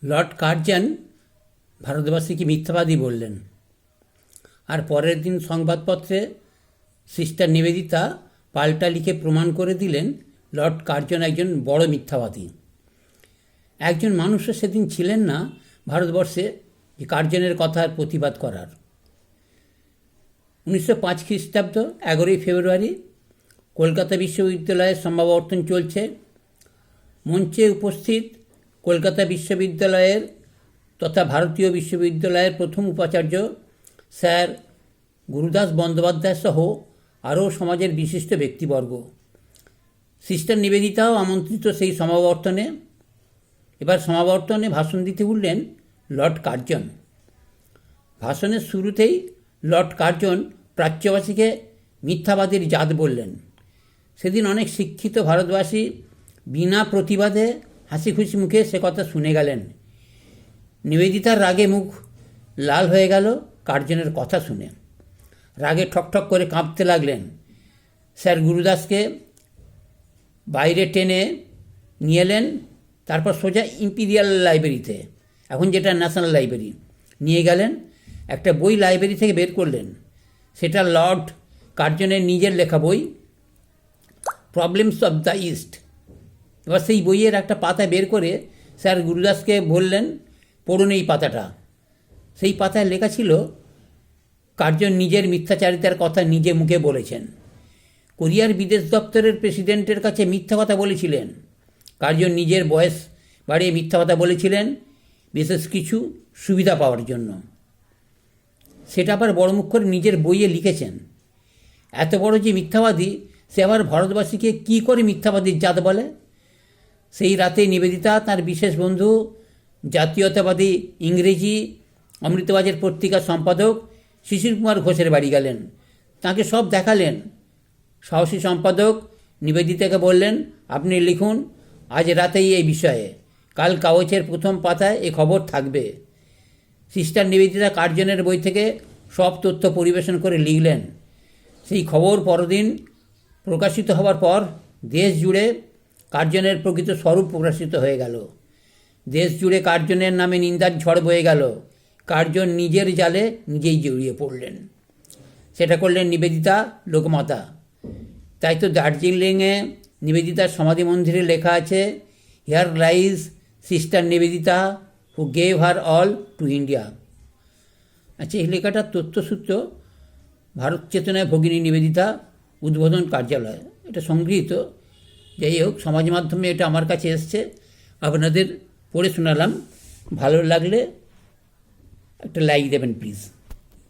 Lord Curzon ভারতবাসীকে মিথ্যাবাদী বললেন, আর পরের দিন সংবাদপত্রে সিস্টার নিবেদিতা পাল্টা লিখে প্রমাণ করে দিলেন লর্ড কার্জন একজন বড় মিথ্যাবাদী। একজন মানুষও সেদিন ছিলেন না ভারতবর্ষে যে কার্জনের কথার প্রতিবাদ করার। 1905 খ্রিস্টাব্দ 11ই ফেব্রুয়ারি কলকাতা বিশ্ববিদ্যালয়ের সমাবর্তন চলছে। মঞ্চে উপস্থিত কলকাতা বিশ্ববিদ্যালয়ের তথা ভারতীয় বিশ্ববিদ্যালয়ের প্রথম উপাচার্য স্যার গুরুদাস বন্দ্যোপাধ্যায় সহ আরও সমাজের বিশিষ্ট ব্যক্তিবর্গ। সিস্টার নিবেদিতাও আমন্ত্রিত সেই সমাবর্তনে। এবার সমাবর্তনে ভাষণ দিতে উঠলেন লর্ড কার্জন। ভাষণের শুরুতেই লর্ড কার্জন প্রাচ্যবাসীকে মিথ্যাবাদীর জাত বললেন। সেদিন অনেক শিক্ষিত ভারতবাসী বিনা প্রতিবাদে হাসি খুশি মুখে সে কথা শুনে গেলেন। নিবেদিতার রাগে মুখ লাল হয়ে গেল কার্জনের কথা শুনে। রাগে ঠকঠক করে কাঁপতে লাগলেন। স্যার গুরুদাসকে বাইরে টেনে নিয়ে এলেন, তারপর সোজা ইম্পিরিয়াল লাইব্রেরিতে, এখন যেটা ন্যাশনাল লাইব্রেরি, নিয়ে গেলেন। একটা বই লাইব্রেরি থেকে বের করলেন। সেটা লর্ড কার্জনের নিজের লেখা বই, প্রবলেমস অফ দ্য ইস্ট। এবার সেই বইয়ের একটা পাতা বের করে স্যার গুরুদাসকে বললেন, পড়ুন এই পাতাটা। সেই পাতায় লেখা ছিল কার্জন নিজের মিথ্যাচারিতার কথা নিজে মুখে বলেছেন। কোরিয়ার বিদেশ দপ্তরের প্রেসিডেন্টের কাছে মিথ্যা কথা বলেছিলেন। কার্জন নিজের বয়স বাড়িয়ে মিথ্যা কথা বলেছিলেন বিশেষ কিছু সুবিধা পাওয়ার জন্য। সেটা আবার বড় মুখ করে নিজের বইয়ে লিখেছেন। এত বড় যে মিথ্যাবাদী, সে আবার ভারতবাসীকে কী করে মিথ্যাবাদীর জাত বলে? সেই রাতে নিবেদিতা তার বিশেষ বন্ধু জাতীয়তাবাদী ইংরেজি অমৃতবাজার পত্রিকার সম্পাদক শিশির কুমার ঘোষের বাড়ি গেলেন। তাকে সব দেখালেন। সাহসী সম্পাদক নিবেদিতাকে বললেন, আপনি লিখুন আজ রাতেই এই বিষয়ে, কাল কাগজের প্রথম পাতায় এ খবর থাকবে। সিস্টার নিবেদিতা কার্জনের বই থেকে সব তথ্য পরিবেশন করে লিখলেন। সেই খবর পরদিন প্রকাশিত হওয়ার পর দেশ জুড়ে কার্জনের প্রকৃত স্বরূপ প্রকাশিত হয়ে গেল। দেশ জুড়ে কার্জনের নামে নিন্দার ঝড় বয়ে গেল। কার্জন নিজের জালে নিজেই জড়িয়ে পড়লেন। সেটা করলেন নিবেদিতা লোকমাতা। তাই তো দার্জিলিংয়ে নিবেদিতার সমাধি মন্দিরে লেখা আছে, here lies sister Nivedita who gave her all to India. আচ্ছা, এই লেখাটার তথ্যসূত্র ভারত চেতনায় ভগিনী নিবেদিতা উদ্বোধন কার্যালয়, এটা সংগৃহীত। যাই হোক, সমাজ মাধ্যমে এটা আমার কাছে এসছে, আপনাদের পড়ে শোনালাম। ভালো লাগলে একটা লাইক দেবেন প্লিজ।